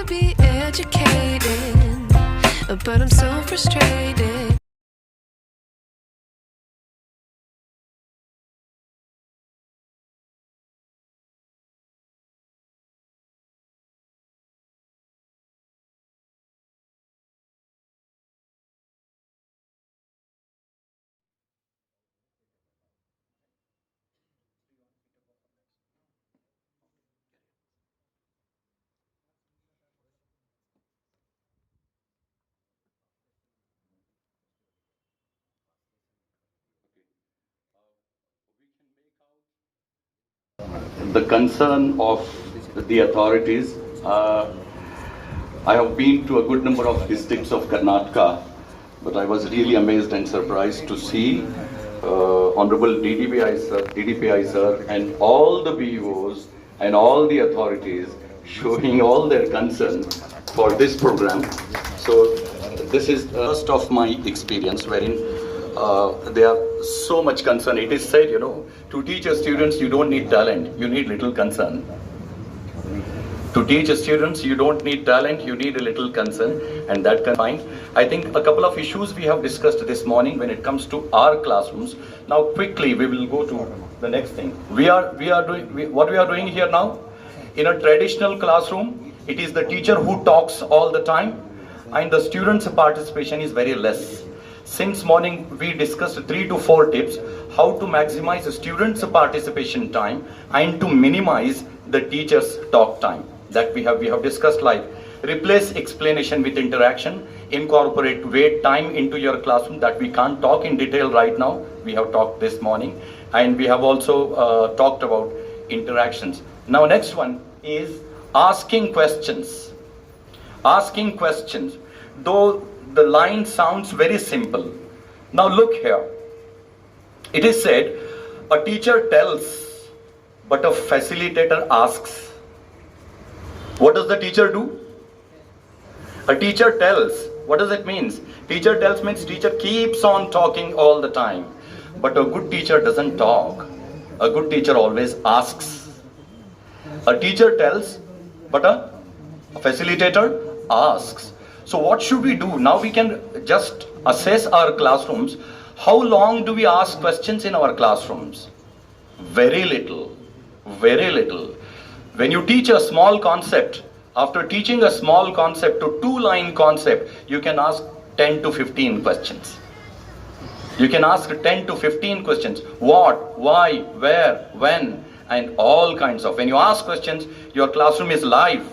wanna be educated, but I'm so frustrated. The concern of the authorities. I have been to a good number of districts of Karnataka, but I was really amazed and surprised to see Honorable DDPI sir and all the BOs and all the authorities showing all their concern for this program. So this is first of my experience wherein they are so much concern. It is said, to teach your students you don't need talent, you need little concern. To teach students, you don't need talent, you need a little concern, and that can find. I think a couple of issues we have discussed this morning when it comes to our classrooms. Now, quickly, we will go to the next thing. What we are doing here now, in a traditional classroom, it is the teacher who talks all the time, and the students' participation is very less. Since morning, we discussed 3 to 4 tips how to maximize the students' participation time and to minimize the teacher's talk time. That we have discussed, like replace explanation with interaction, incorporate wait time into your classroom. That we can't talk in detail right now. We have talked this morning, and we have also talked about interactions. Now next one is asking questions. Asking questions. Though the line sounds very simple. Now look here. It is said, a teacher tells, but a facilitator asks. What does the teacher do? A teacher tells. What does it mean? Teacher tells means teacher keeps on talking all the time. But a good teacher doesn't talk. A good teacher always asks. A teacher tells, but a facilitator asks. So what should we do? Now we can just assess our classrooms. How long do we ask questions in our classrooms? Very little. Very little. When you teach a small concept, after teaching a small concept to 2-line concept, you can ask 10 to 15 questions. You can ask 10 to 15 questions. What, why, where, when, and all kinds of. When you ask questions, your classroom is live.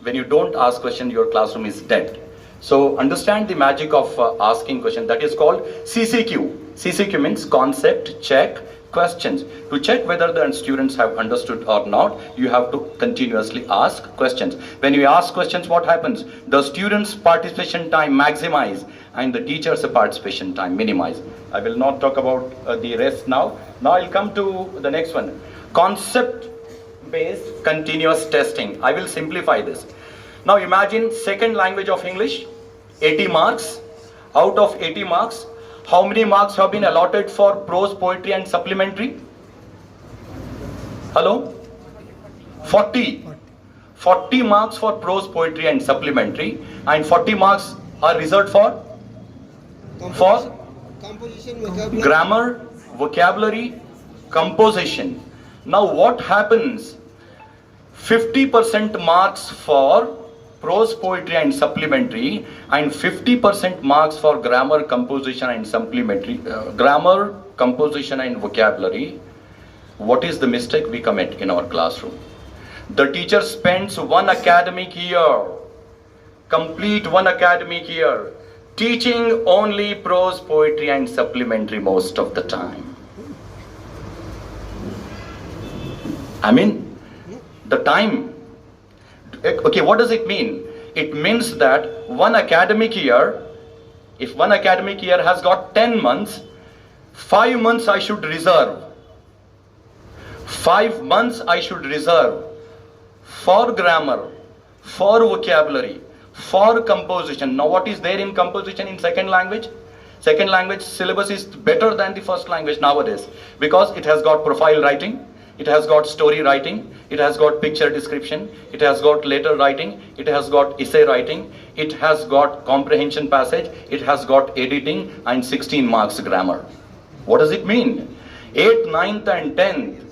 When you don't ask questions, your classroom is dead. So understand the magic of asking questions. That is called CCQ. CCQ means concept, check, questions. To check whether the students have understood or not, you have to continuously ask questions. When you ask questions, what happens? The students' participation time maximize and the teacher's participation time minimize. I will not talk about the rest now. Now I'll come to the next one. Concept-based continuous testing. I will simplify this. Now imagine second language of English, 80 marks. Out of 80 marks, how many marks have been allotted for prose, poetry and supplementary? Hello? 40. 40 marks for prose, poetry and supplementary, and 40 marks are reserved for composition, vocabulary. Grammar, vocabulary, composition. Now what happens? 50% marks for prose, poetry and supplementary, and 50% marks for grammar, composition and supplementary. Grammar, composition and vocabulary. What is the mistake we commit in our classroom? The teacher spends one academic year, complete one academic year, teaching only prose, poetry and supplementary most of the time. I mean, the time. Okay, what does it mean? It means that one academic year, if one academic year has got 10 months, 5 months I should reserve. 5 months I should reserve for grammar, for vocabulary, for composition. Now what is there in composition in second language? Second language syllabus is better than the first language nowadays because it has got profile writing, it has got story writing, it has got picture description, it has got letter writing, it has got essay writing, it has got comprehension passage, it has got editing, and 16 marks grammar. What does it mean? 8th, 9th and 10th,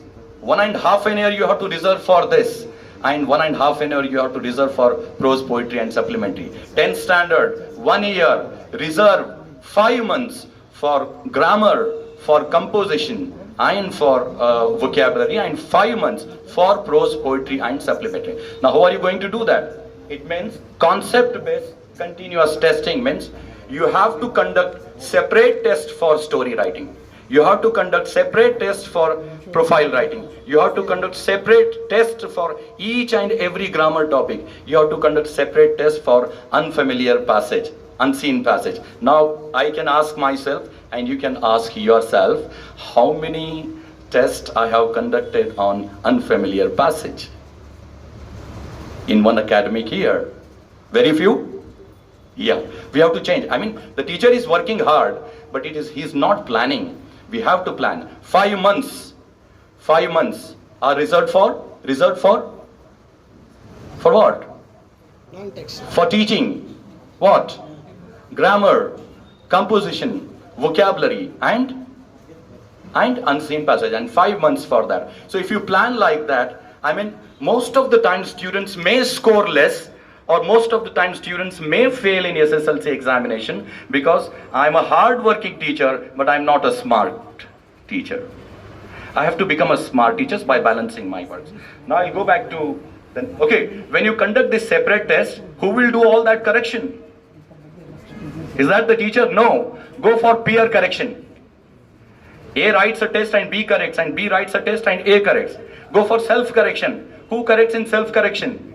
1.5 an year you have to reserve for this, and 1.5 an year you have to reserve for prose, poetry and supplementary. 10th standard, 1 year, reserve 5 months for grammar, for composition and for vocabulary, and 5 months for prose, poetry and supplementary. Now how are you going to do that? It means concept-based continuous testing means you have to conduct separate test for story writing. You have to conduct separate test for profile writing. You have to conduct separate test for each and every grammar topic. You have to conduct separate test for unfamiliar passage, unseen passage. Now I can ask myself and you can ask yourself, how many tests I have conducted on unfamiliar passage in one academic year? Very few? Yeah, we have to change. I mean, the teacher is working hard, but he's not planning. We have to plan. 5 months are reserved for what? Non-text. For teaching what? Grammar, composition, vocabulary and unseen passage, and 5 months for that. So if you plan like that, I mean, most of the time students may score less, or most of the time students may fail in SSLC examination because I'm a hard-working teacher, but I'm not a smart teacher. I have to become a smart teacher by balancing my works. Now I'll go back to, okay, when you conduct this separate test, who will do all that correction? Is that the teacher? No. Go for peer correction. A writes a test and B corrects, and B writes a test and A corrects. Go for self-correction. Who corrects in self-correction?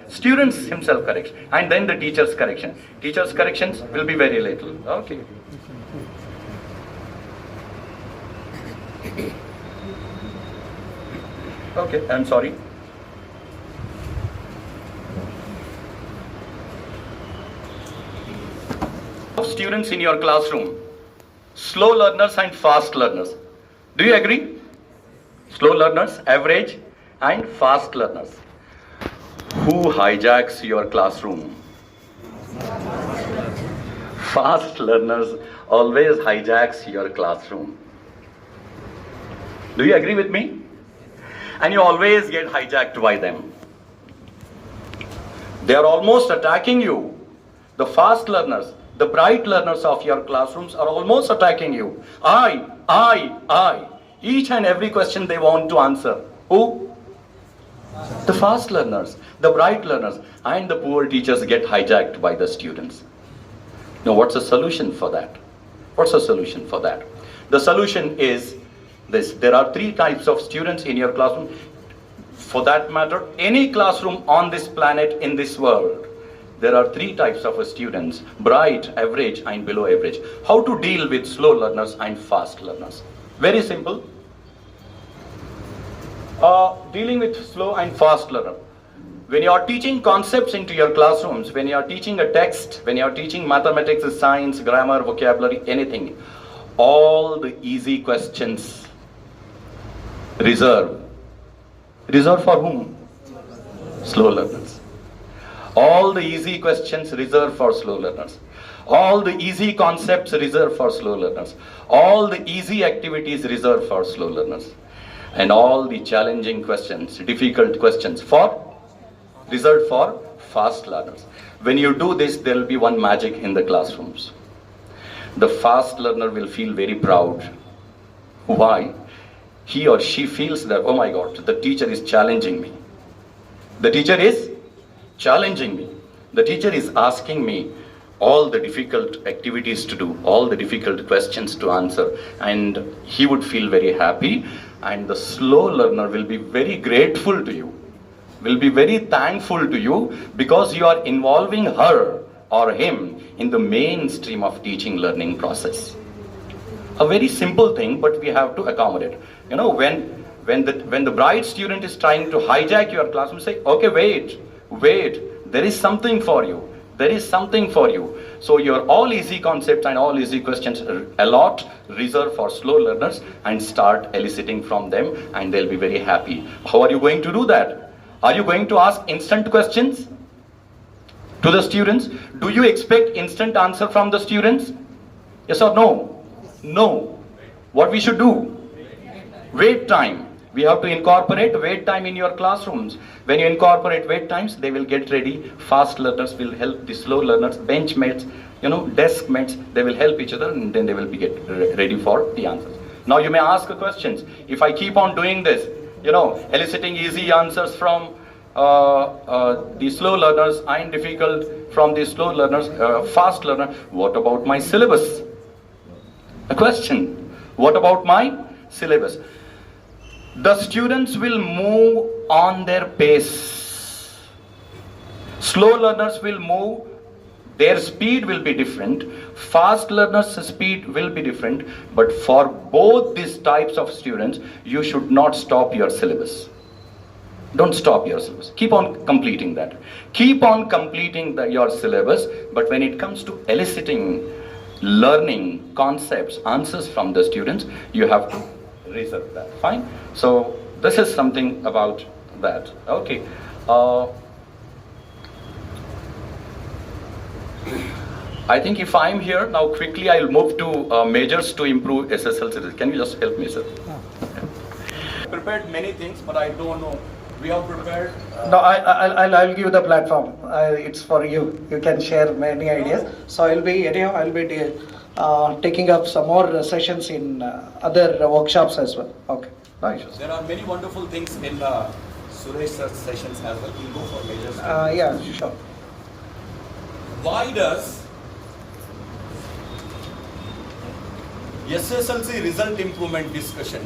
Students himself corrects, and then the teacher's correction. Teacher's corrections will be very little. Okay. Okay, I'm sorry. Students in your classroom, slow learners and fast learners. Do you agree? Slow learners, average and fast learners. Who hijacks your classroom? Fast learners always hijacks your classroom. Do you agree with me? And you always get hijacked by them. They are almost attacking you. The fast learners, the bright learners of your classrooms are almost attacking you. I. Each and every question they want to answer. Who? The fast learners, the bright learners, and the poor teachers get hijacked by the students. Now what's the solution for that? What's the solution for that? The solution is this. There are 3 types of students in your classroom. For that matter, any classroom on this planet, in this world, there are 3 types of students: bright, average, and below average. How to deal with slow learners and fast learners? Very simple. Dealing with slow and fast learner. When you are teaching concepts into your classrooms, when you are teaching a text, when you are teaching mathematics, science, grammar, vocabulary, anything, all the easy questions reserve. Reserve for whom? Slow learners. All the easy questions reserved for slow learners. All the easy concepts reserved for slow learners. All the easy activities reserved for slow learners. And all the challenging questions, difficult questions reserved for fast learners. When you do this, there will be one magic in the classrooms. The fast learner will feel very proud. Why? He or she feels that, oh my God, the teacher is challenging me. The teacher is challenging me. The teacher is asking me all the difficult activities to do, all the difficult questions to answer, and he would feel very happy, and the slow learner will be very grateful to you, will be very thankful to you, because you are involving her or him in the mainstream of teaching learning process. A very simple thing, but we have to accommodate. You know, when the bright student is trying to hijack your classroom, say, okay, wait, there is something for you. There is something for you. So your all easy concepts and all easy questions allot, reserve for slow learners and start eliciting from them and they'll be very happy. How are you going to do that? Are you going to ask instant questions to the students? Do you expect instant answer from the students? Yes or no? No. What we should do? Wait time. We have to incorporate wait time in your classrooms. When you incorporate wait times, they will get ready. Fast learners will help the slow learners, bench mates, desk mates, they will help each other and then they will be ready for the answers. Now you may ask questions. If I keep on doing this, eliciting easy answers from the slow learners and difficult from the slow learners, fast learner, what about my syllabus? A question. What about my syllabus? The students will move on their pace. Slow learners will move, their speed will be different. Fast learners' speed will be different. But for both these types of students, you should not stop your syllabus. Don't stop your syllabus. Keep on completing that. Keep on completing your syllabus. But when it comes to eliciting, learning, concepts, answers from the students, you have to reserve that. Fine? So this is something about that. Okay. I think if I'm here now, quickly I'll move to measures to improve SSLC. Can you just help me, sir? Prepared many things, but I don't know. We have prepared. No, I'll give you the platform. It's for you. You can share many ideas. So I'll be taking up some more sessions in other workshops as well. Okay. Right. There are many wonderful things in Suresh's sessions as well. We'll go for measures. Yeah, sure. Why does SSLC result improvement discussion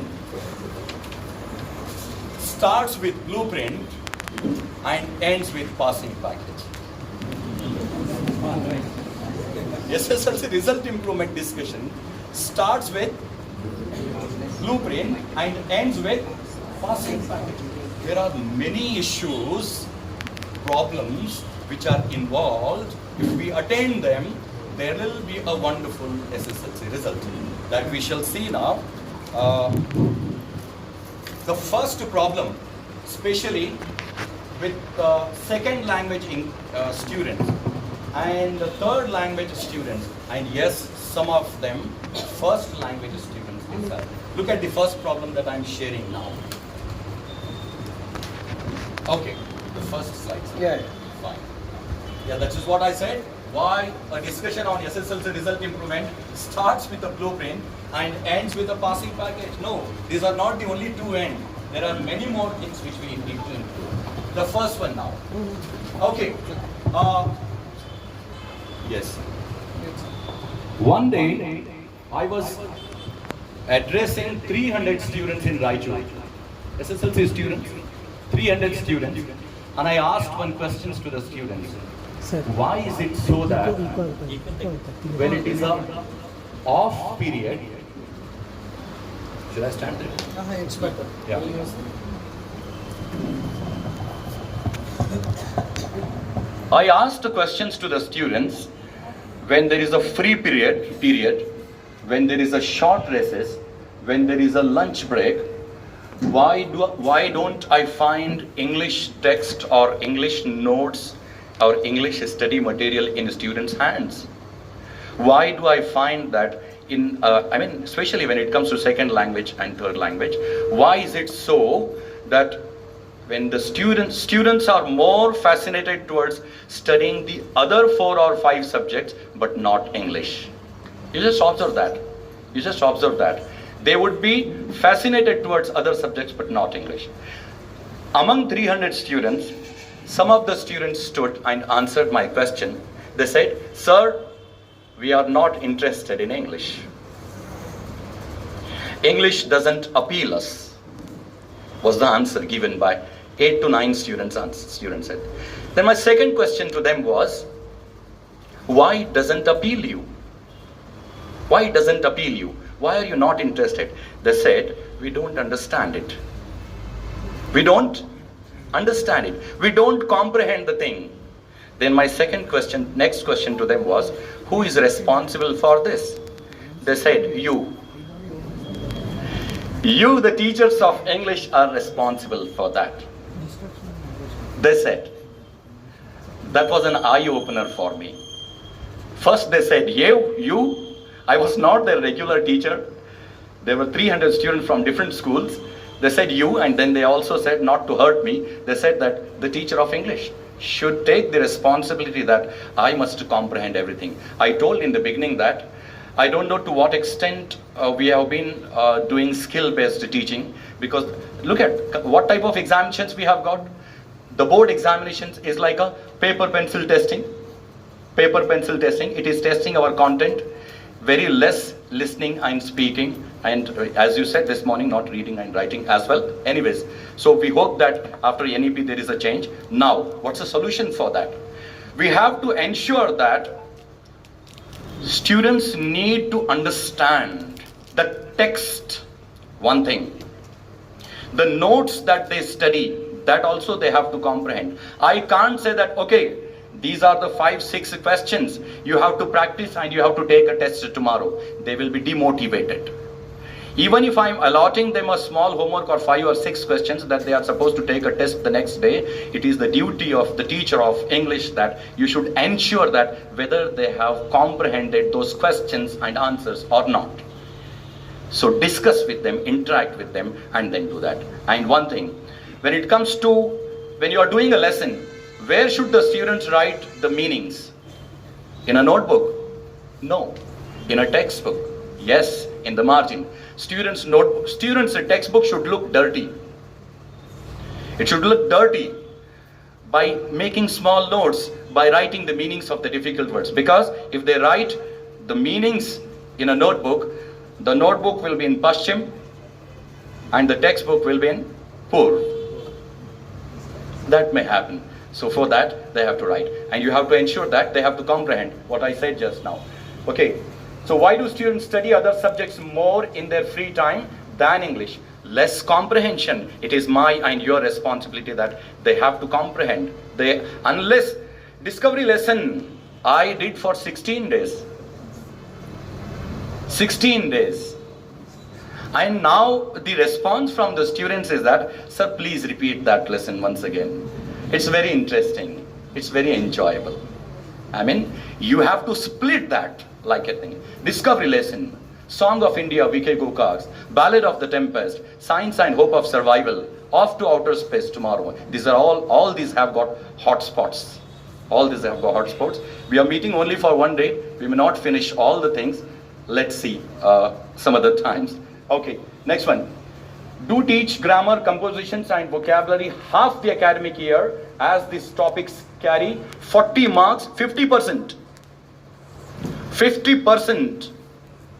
starts with blueprint and ends with passing package? SSLC result improvement discussion starts with blueprint and ends with passing package. There are many issues, problems which are involved. If we attend them, there will be a wonderful SSLC result that we shall see now. The first problem, especially with second language students and the third language students, and yes, some of them first language students itself. Look at the first problem that I'm sharing now. Okay, the first slide. Yeah. Fine. Yeah, that is what I said. Why a discussion on SSLC result improvement starts with a blueprint and ends with a passing package. No, these are not the only two ends. There are many more things which we need to improve. The first one now. Okay. Yes. One day, I was addressing 300 students in Raichur. SSLC students, 300 students. And I asked one question to the students. Why is it so that when it is a off period, should I stand there? It's better. Yeah. I asked questions to the students when there is a free period, when there is a short recess, when there is a lunch break. Why don't I find English text or English notes or English study material in students' hands? Why do I find that especially when it comes to second language and third language, why is it so that when the students are more fascinated towards studying the other 4 or 5 subjects but not English? You just observe that. They would be fascinated towards other subjects but not English. Among 300 students, some of the students stood and answered my question. They said, "Sir, we are not interested in English. English doesn't appeal us," was the answer given by 8 to 9 students said. Then my second question to them was, why doesn't appeal you? Why doesn't appeal you? Why are you not interested? They said, we don't understand it. We don't understand it. We don't comprehend the thing. Then my next question to them was, who is responsible for this? They said, you. You, the teachers of English, are responsible for that. They said. That was an eye-opener for me. First they said, you. I was not their regular teacher. There were 300 students from different schools. They said you, and then they also said, not to hurt me, they said that the teacher of English should take the responsibility that I must comprehend everything. I told in the beginning that I don't know to what extent we have been doing skill-based teaching, because look at what type of examinations we have got. The board examinations is like a paper pencil testing. Paper pencil testing, it is testing our content, very less listening and speaking, and as you said this morning, not reading and writing as well. Anyways, so we hope that after NEP there is a change. Now, what's the solution for that? We have to ensure that students need to understand the text, one thing. The notes that they study, that also they have to comprehend. I can't say that, okay, these are the 5-6 questions you have to practice and you have to take a test tomorrow. They will be demotivated. Even if I'm allotting them a small homework or 5 or 6 questions that they are supposed to take a test the next day, it is the duty of the teacher of English that you should ensure that whether they have comprehended those questions and answers or not. So discuss with them, interact with them, and then do that. And one thing, when it comes to, when you are doing a lesson, where should the students write the meanings? In a notebook? No. In a textbook? Yes, in the margin. Students' textbook should look dirty. It should look dirty by making small notes, by writing the meanings of the difficult words. Because if they write the meanings in a notebook, the notebook will be in Paschim and the textbook will be in Pur. That may happen. So for that, they have to write. And you have to ensure that they have to comprehend what I said just now. Okay, so why do students study other subjects more in their free time than English? Less comprehension. It is my and your responsibility that they have to comprehend. Unless discovery lesson I did for 16 days. 16 days. And now the response from the students is that, sir, please repeat that lesson once again. It's very interesting. It's very enjoyable. I mean, you have to split that like a thing. Discovery lesson, Song of India, V.K. Gokaks, Ballad of the Tempest, Science and Hope of Survival, Off to Outer Space Tomorrow. These are all these have got hotspots. All these have got hotspots. We are meeting only for one day. We may not finish all the things. Let's see some other times. Okay, next one. Do teach grammar, compositions and vocabulary half the academic year as these topics carry 40 marks, 50%. 50%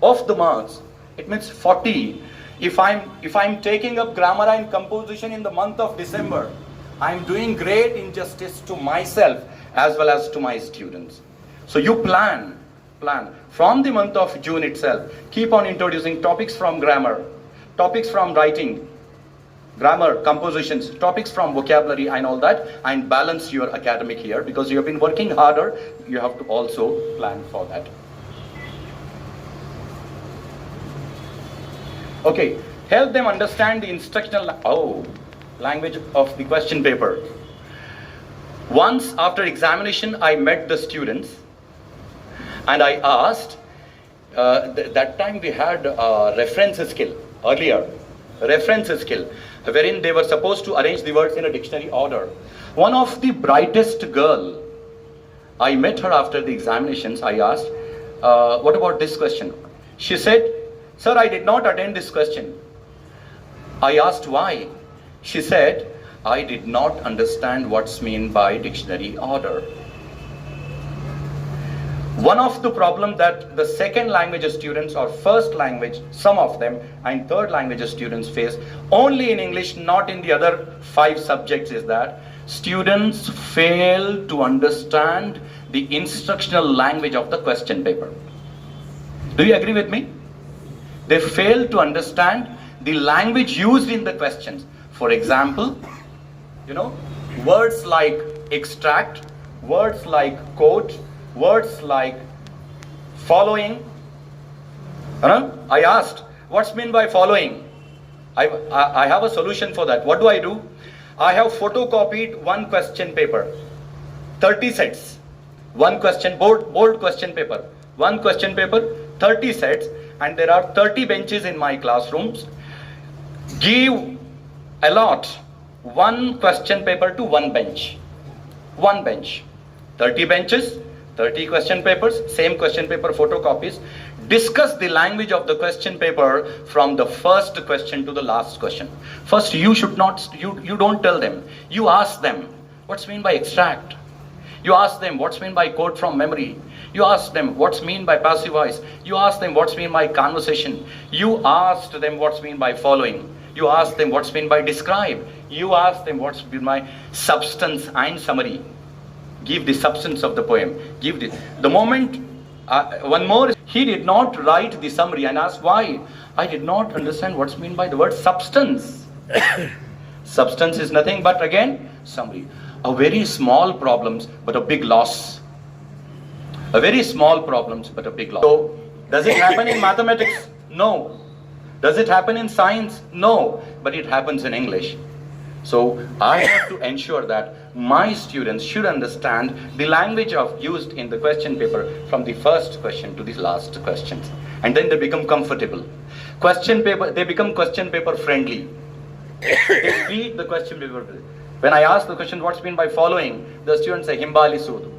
of the marks. It means 40. If I'm taking up grammar and composition in the month of December, I'm doing great injustice to myself as well as to my students. So you plan from the month of June itself. Keep on introducing topics from grammar, topics from writing, grammar, compositions, topics from vocabulary and all that, and balance your academic year, because you have been working harder. You have to also plan for that. Okay, help them understand the instructional language of the question paper. Once after examination, I met the students and I asked, that time we had reference skill earlier, reference skill, wherein they were supposed to arrange the words in a dictionary order. One of the brightest girl, I met her after the examinations. I asked, what about this question? She said, sir, I did not attend this question. I asked why. She said, I did not understand what's meant by dictionary order. One of the problem that the second language students or first language, some of them, and third language students face only in English, not in the other 5 subjects, is that students fail to understand the instructional language of the question paper. Do you agree with me? They fail to understand the language used in the questions. For example, words like extract, words like quote, words like following. I asked, what's meant by following? I have a solution for that. What do? I have photocopied one question paper, 30 sets. One question, bold question paper. One question paper, 30 sets, and there are 30 benches in my classrooms. Allot one question paper to one bench. One bench. 30 benches, 30 question papers, same question paper photocopies. Discuss the language of the question paper from the first question to the last question. First, you don't tell them. You ask them, what's mean by extract? You ask them, what's mean by quote from memory? You ask them, what's mean by passive voice? You ask them, what's mean by conversation? You asked them, what's mean by following? You ask them, what's mean by describe? You ask them, what's mean by substance and summary? Give the substance of the poem. Give the moment. One more, he did not write the summary and asked why. I did not understand what's mean by the word substance. Substance is nothing but again summary. A very small problems but a big loss. A very small problems but a big loss. So does it happen in mathematics? No. Does it happen in science? No. But it happens in English. So I have to ensure that my students should understand the language used in the question paper from the first question to the last questions. And then they become comfortable. They become question paper friendly. They read the question paper. When I ask the question, what's meant by following? The students say, Himbali Sudu.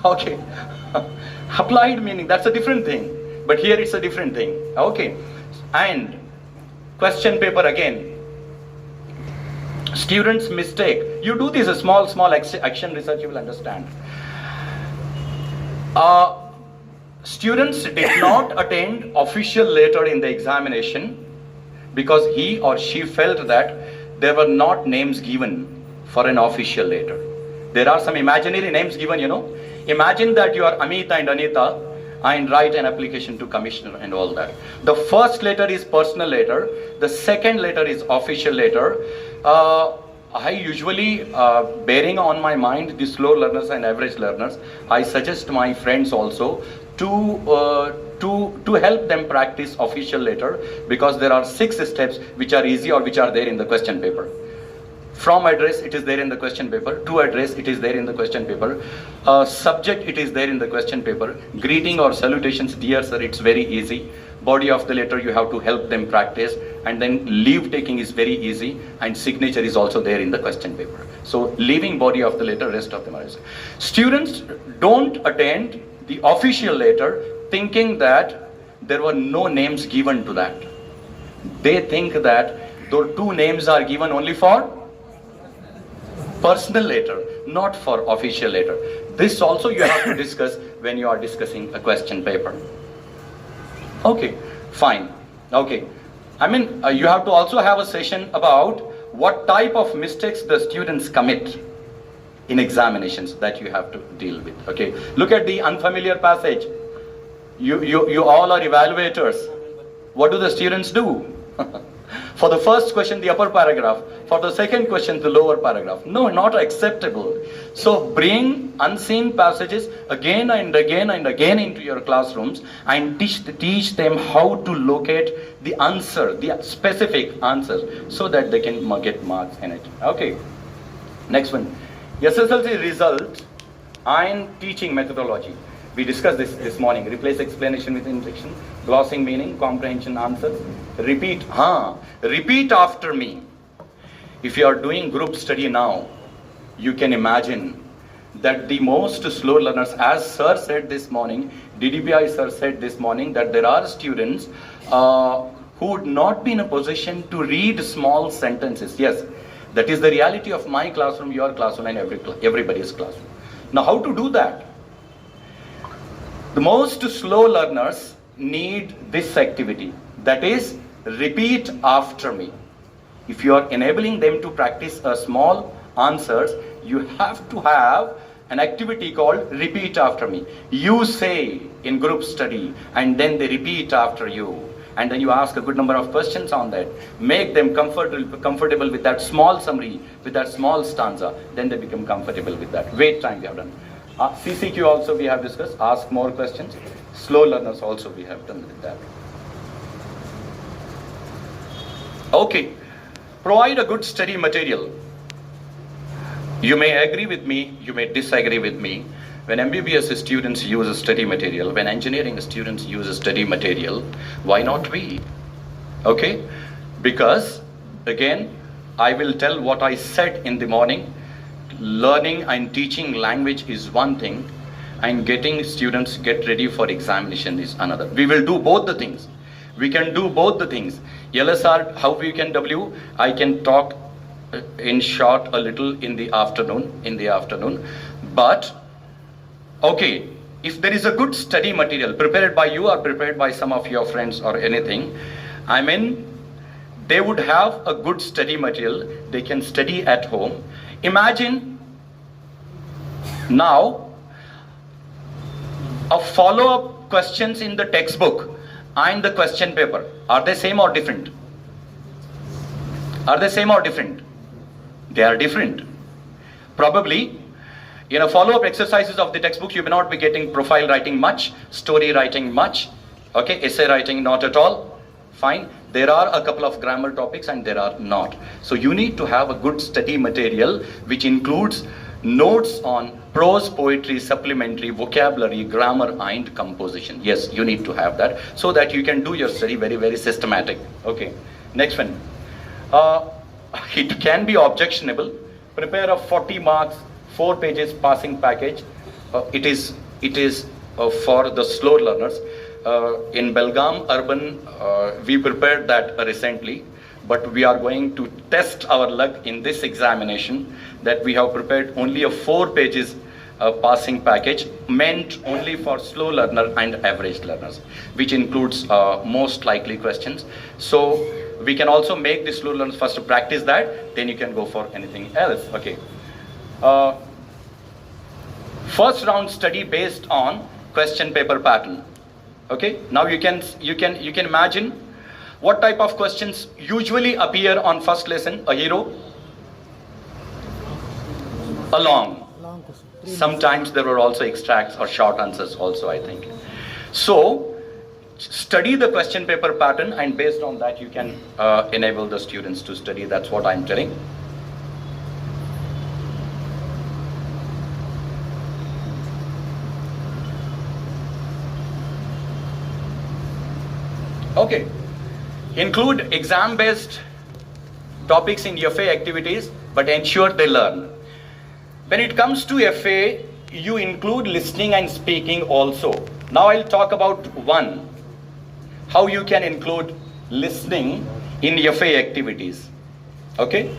Okay. Applied meaning, that's a different thing. But here it's a different thing. Okay. And question paper again. Students mistake. You do this a small action research, you will understand. Students did not attend official letter in the examination because he or she felt that there were not names given for an official letter. There are some imaginary names given, Imagine that you are Amita and Anita and write an application to commissioner and all that. The first letter is personal letter. The second letter is official letter. I usually, bearing on my mind the slow learners and average learners, I suggest my friends also to help them practice official letter, because there are 6 steps which are easy or which are there in the question paper. From address, it is there in the question paper. To address, it is there in the question paper. Subject, it is there in the question paper. Greeting or salutations, dear sir, it's very easy. Body of the letter, you have to help them practice. And then leave taking is very easy. And signature is also there in the question paper. So leaving body of the letter, rest of them are easy. Students don't attend the official letter thinking that there were no names given to that. They think that those 2 names are given only for personal letter, not for official letter. This also you have to discuss when you are discussing a question paper. Okay, fine. Okay. You have to also have a session about what type of mistakes the students commit in examinations that you have to deal with. Okay. Look at the unfamiliar passage. You all are evaluators. What do the students do? For the first question, the upper paragraph. For the second question, the lower paragraph. No, not acceptable. So bring unseen passages again and again and again into your classrooms and teach them how to locate the answer, the specific answers, so that they can get marks in it. Okay. Next one. SSLC result and teaching methodology. We discussed this morning. Replace explanation with injection, glossing meaning, comprehension answers. Repeat. Repeat after me. If you are doing group study now, you can imagine that the most slow learners, as sir said this morning, DDBI sir said this morning, that there are students who would not be in a position to read small sentences. Yes, that is the reality of my classroom, your classroom, and everybody's classroom. Now, how to do that? The most slow learners need this activity, that is, repeat after me. If you are enabling them to practice a small answers, you have to have an activity called repeat after me. You say in group study, and then they repeat after you. and then you ask a good number of questions on that, make them comfortable with that small summary, with that small stanza, then they become comfortable with that. Wait time we have done. CCQ also we have discussed, ask more questions. Slow learners also we have done with that. Okay, provide a good study material. You may agree with me, you may disagree with me. When MBBS students use a study material, when engineering students use a study material, why not we? Okay, because again, I will tell what I said in the morning. Learning and teaching language is one thing, and getting students get ready for examination is another. We will do both the things. We can do both the things. LSR, how we can W, I can talk in short a little in the afternoon, but okay, if there is a good study material prepared by you or prepared by some of your friends or anything, I mean, they would have a good study material, they can study at home. Imagine now a follow-up questions in the textbook and the question paper. Are they same or different? Are they same or different? They are different. Probably in a follow-up exercises of the textbook, you may not be getting profile writing much, story writing much, okay, essay writing not at all. Fine. There are a couple of grammar topics and there are not. So you need to have a good study material which includes notes on prose, poetry, supplementary, vocabulary, grammar and composition. Yes, you need to have that so that you can do your study very, very systematic. Okay, next one. It can be objectionable. Prepare a 40 marks, 4 pages passing package. It is for the slow learners. In Belgaum Urban, we prepared that recently, but we are going to test our luck in this examination that we have prepared only a 4 pages passing package meant only for slow learner and average learners, which includes most likely questions. So we can also make the slow learners first to practice that, then you can go for anything else. Okay. First round study based on question paper pattern. Okay, now you can imagine what type of questions usually appear on first lesson. A hero, a long. Sometimes there were also extracts or short answers also, I think. So study the question paper pattern, and based on that you can enable the students to study. That's what I'm telling. Okay, include exam-based topics in FA activities, but ensure they learn. When it comes to FA, you include listening and speaking also. Now I'll talk about one, how you can include listening in FA activities. Okay,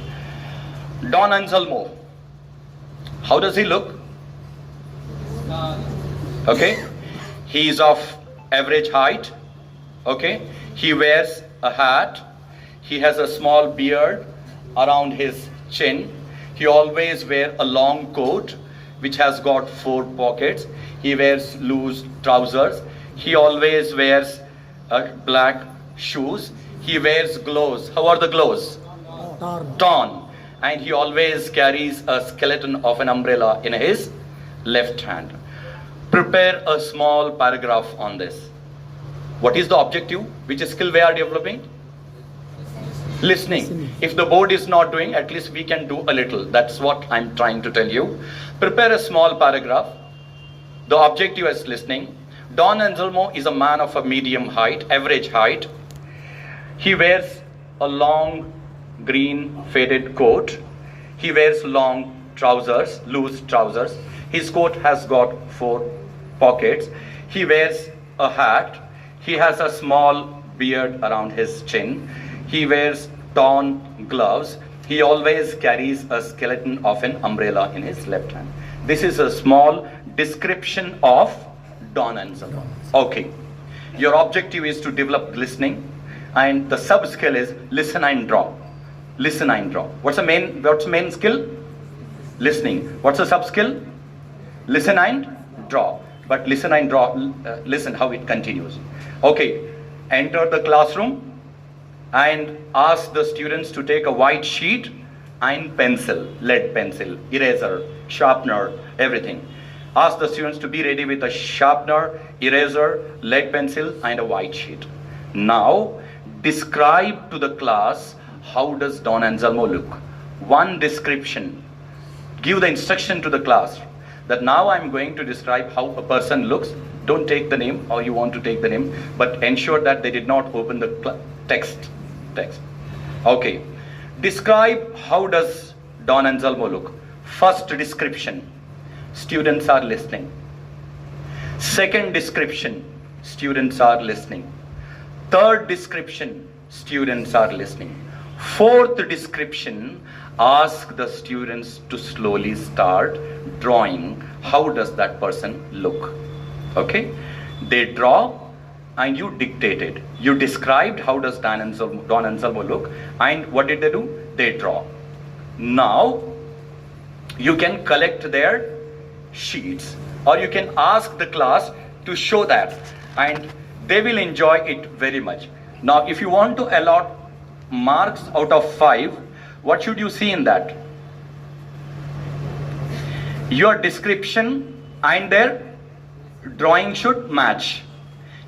Don Anselmo, how does he look? Okay, he is of average height. Okay, he wears a hat, he has a small beard around his chin, he always wears a long coat which has got 4 pockets, he wears loose trousers, he always wears black shoes, he wears gloves. How are the gloves? Torn. And he always carries a skeleton of an umbrella in his left hand. Prepare a small paragraph on this. What is the objective? Which skill we are developing? Listening. If the board is not doing, at least we can do a little. That's what I'm trying to tell you. Prepare a small paragraph. The objective is listening. Don Anselmo is a man of a medium height, average height. He wears a long green faded coat. He wears long trousers, loose trousers. His coat has got 4 pockets. He wears a hat. He has a small beard around his chin. He wears torn gloves. He always carries a skeleton of an umbrella in his left hand. This is a small description of Don Anselmo. Okay. Your objective is to develop listening, and the sub skill is listen and draw. Listen and draw. What's the main skill? Listening. What's the sub skill? Listen and draw. But listen and draw, listen how it continues. Okay, enter the classroom and ask the students to take a white sheet and pencil, lead pencil, eraser, sharpener, everything. Ask the students to be ready with a sharpener, eraser, lead pencil and a white sheet. Now, describe to the class how does Don Anselmo look. One description. Give the instruction to the class that now I'm going to describe how a person looks. Don't take the name or you want to take the name, but ensure that they did not open the text. Okay. Describe how does Don Anselmo look. First description. Students are listening. Second description. Students are listening. Third description. Students are listening. Fourth description. Ask the students to slowly start drawing. How does that person look? Okay? They draw and you dictated. You described how does Don Anselmo look, and what did they do? They draw. Now, you can collect their sheets or you can ask the class to show that, and they will enjoy it very much. Now, if you want to allot marks out of 5, what should you see in that? Your description and their drawing should match.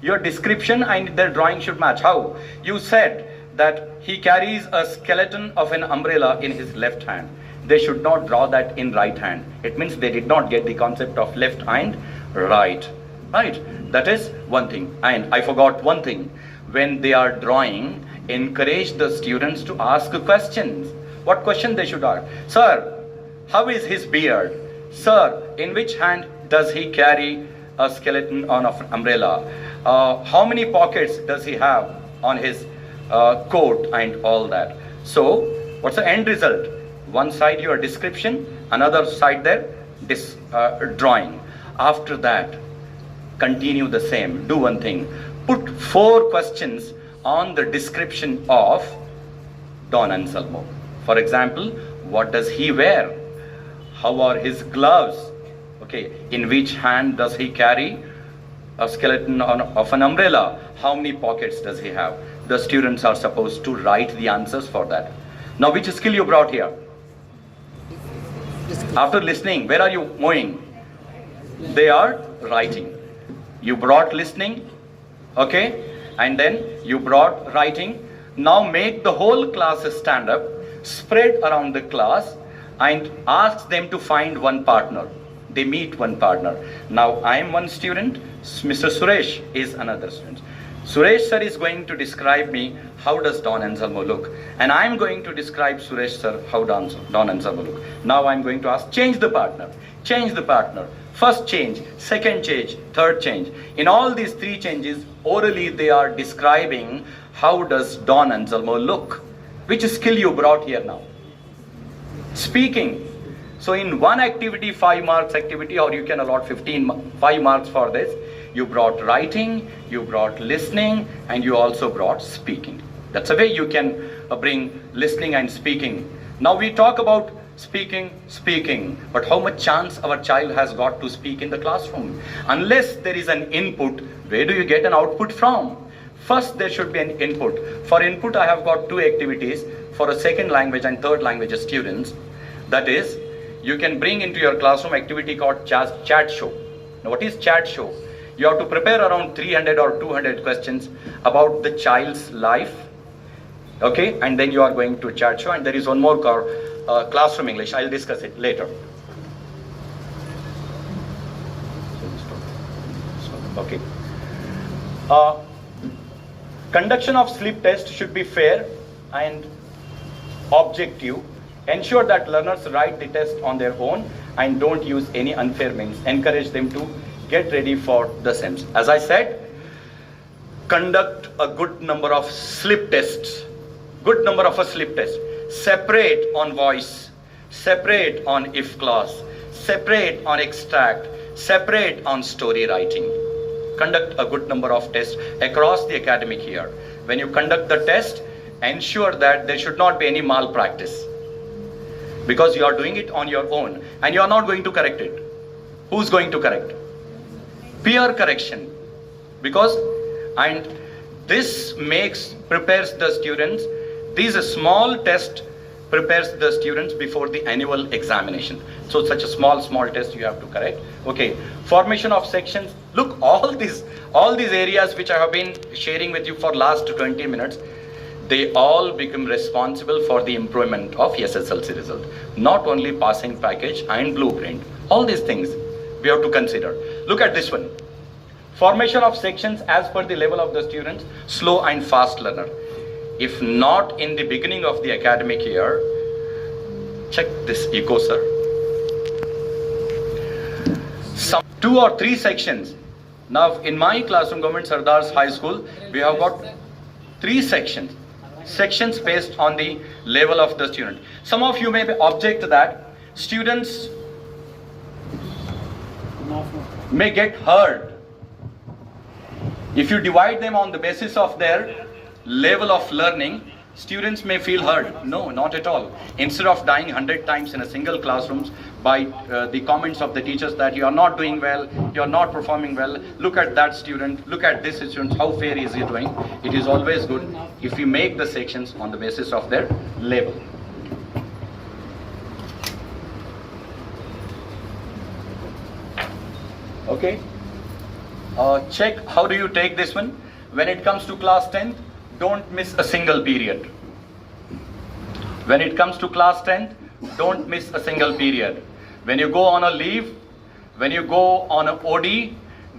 Your description and their drawing should match. How? You said that he carries a skeleton of an umbrella in his left hand. They should not draw that in right hand. It means they did not get the concept of left and right. Right? That is one thing. And I forgot one thing. When they are drawing, encourage the students to ask questions. What question they should ask? Sir, how is his beard? Sir, in which hand does he carry a skeleton on an umbrella? How many pockets does he have on his coat and all that? So, what's the end result? One side your description, another side their drawing. After that, continue the same. Do one thing. Put 4 questions on the description of Don Anselmo. For example, what does he wear? How are his gloves? Okay, in which hand does he carry a skeleton of an umbrella? How many pockets does he have? The students are supposed to write the answers for that. Now, which skill you brought here? After listening, where are you moving? They are writing. You brought listening, okay, and then you brought writing. Now make the whole class stand up, spread around the class, and ask them to find one partner. They meet one partner. Now I am one student, Mr. Suresh is another student. Suresh sir is going to describe me how does Don Anselmo look, and I am going to describe Suresh sir how Don Anselmo look. Now I am going to ask, change the partner, change the partner. First change, second change, third change. In all these 3 changes, orally they are describing how does Don Anselmo look. Which skill you brought here now? Speaking. So in one activity, 5 marks activity, or you can allot 5 marks for this. You brought writing, you brought listening, and you also brought speaking. That's a way you can bring listening and speaking. Now we talk about speaking, but how much chance our child has got to speak in the classroom? Unless there is an input, where do you get an output from? First, there should be an input. For input, I have got 2 activities for a second language and third language students. That is, you can bring into your classroom activity called chat show. Now, what is chat show? You have to prepare around 300 or 200 questions about the child's life. Okay, and then you are going to chat show, and there is one more called classroom English. I'll discuss it later. Okay. Conduction of slip test should be fair and objective. Ensure that learners write the test on their own and don't use any unfair means. Encourage them to get ready for the SEMS. As I said, conduct a good number of slip tests. Good number of a slip test. Separate on voice, separate on if clause, separate on extract, separate on story writing. Conduct a good number of tests across the academic year. When you conduct the test, ensure that there should not be any malpractice, because you are doing it on your own and you are not going to correct it. Who's going to correct? Peer correction. And This prepares the students. These small test prepares the students before the annual examination. So such a small test you have to correct. Okay, formation of sections. Look, all these areas which I have been sharing with you for last 20 minutes, they all become responsible for the improvement of SSLC result. Not only passing package and blueprint. All these things we have to consider. Look at this one. Formation of sections as per the level of the students, slow and fast learner. If not in the beginning of the academic year, check this echo, sir. Some 2 or 3 sections. Now in my classroom, Government Sardars High School, we have got 3 sections. Sections based on the level of the student. Some of you may object that students may get hurt if you divide them on the basis of their level of learning. Students may feel hurt. No, not at all. Instead of dying 100 times in a single classroom by the comments of the teachers that you are not doing well, you are not performing well, look at that student, look at this student, how fair is he doing. It is always good if you make the sections on the basis of their level. Okay, check how do you take this one. When it comes to class 10th, don't miss a single period. When it comes to class 10th, don't miss a single period. When you go on a leave, when you go on an OD,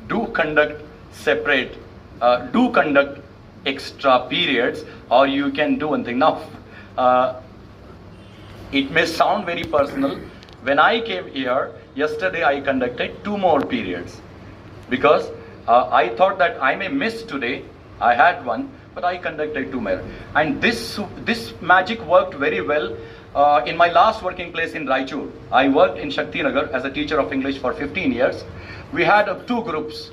do conduct separate, do conduct extra periods, or you can do one thing. Now, it may sound very personal. When I came here, yesterday I conducted 2 more periods because I thought that I may miss today. I had one, but I conducted 2 more. And this magic worked very well in my last working place in Raichur. I worked in Shaktinagar as a teacher of English for 15 years. We had 2 groups,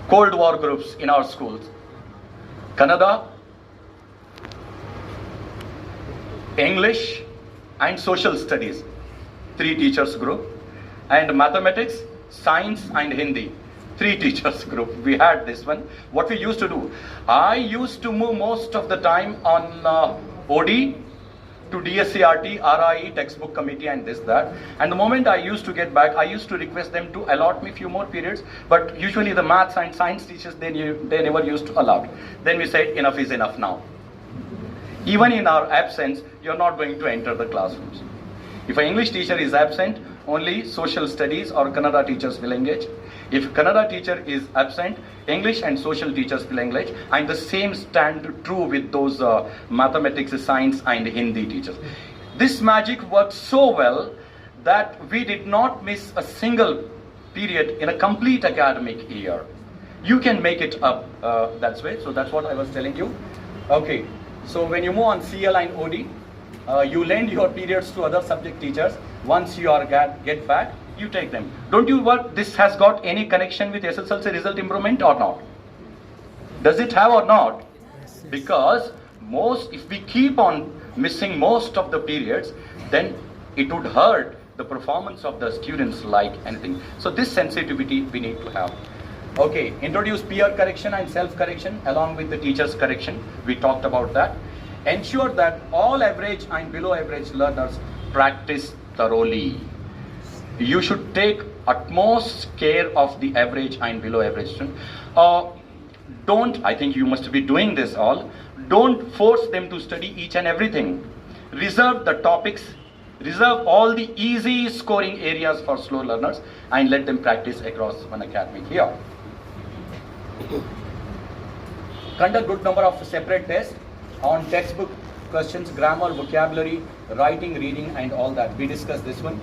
Cold War groups in our schools. Kannada, English and Social Studies, 3 teachers group, and Mathematics, Science and Hindi, 3 teachers group. We had this one. What we used to do, I used to move most of the time on OD to DSCRT, RIE, textbook committee and this, that. And the moment I used to get back, I used to request them to allot me few more periods, but usually the maths and science teachers, they never used to allow. Then we said, enough is enough now. Even in our absence, you're not going to enter the classrooms. If an English teacher is absent, only Social Studies or Kannada teachers will engage. If Kannada teacher is absent, English and social teachers will engage, and the same stand true with those mathematics, science and Hindi teachers. This magic worked so well that we did not miss a single period in a complete academic year. You can make it up that way. So that's what I was telling you. Okay, so when you move on CL and OD, you lend your periods to other subject teachers. Once you are get back, you take them. Don't you work? This has got any connection with SSLC result improvement or not? Does it have or not? Because if we keep on missing most of the periods, then it would hurt the performance of the students like anything. So this sensitivity we need to have. Okay, introduce peer correction and self-correction along with the teacher's correction. We talked about that. Ensure that all average and below average learners practice thoroughly. You should take utmost care of the average and below average student. I think you must be doing this all. Don't force them to study each and everything. Reserve the topics, reserve all the easy scoring areas for slow learners and let them practice across one academic year. Conduct good number of separate tests on textbook questions, grammar, vocabulary, writing, reading and all that. We discussed this one.